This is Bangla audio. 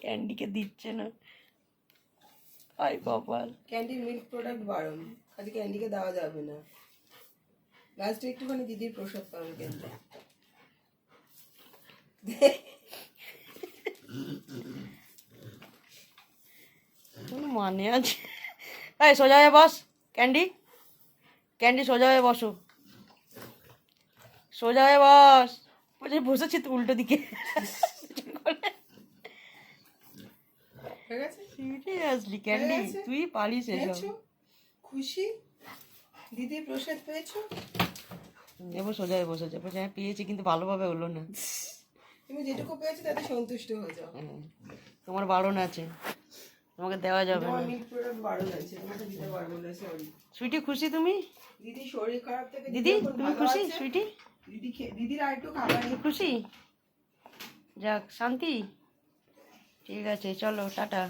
ক্যান্ডিকে দিচ্ছে না। আই কপাল। ক্যান্ডির মিল্ক প্রোডাক্ট বারণ, খালি ক্যান্ডিকে দেওয়া যাবে না। লাস্টে একটুখানি দিদির প্রসাদ পাবে ক্যান্ডি। কোনো মানে আছে? এই সোজা হয়ে বস ক্যান্ডি, ক্যান্ডি সোজা হয়ে বসো, সোজা হয়ে বস। বলছি বসেছি তো উল্টো দিকে। হয়ে গেছে? সিরিয়াসলি ক্যান্ডি হয়ে গেছে? তুই পারিস এসব। পেয়েছো? খুশি? দিদির প্রসাদ পেয়েছো? এবার সোজা হয়ে বসেছে, বলছে হ্যাঁ পেয়েছি কিন্তু ভালোভাবে হলো না। তুমি যেটুকু পেয়েছো তাতে সন্তুষ্ট হয়ে যাও। হ্যাঁ, তোমার বারণ আছে, তোমাকে দেওয়া যাবে তোমার না। মিল্ক প্রোডাক্ট বারণ আছে, তোমাকে দিতে পারবো না, সরি। সুইটি খুশি তুমি? দিদি শরীর খারাপ থেকে দিদি এখন তুমি ভালো খুশি? আছে। সুইটি দিদির আর একটু খাবার তুমি খুশি? যাক শান্তি, ঠিক আছে চলো টাটা।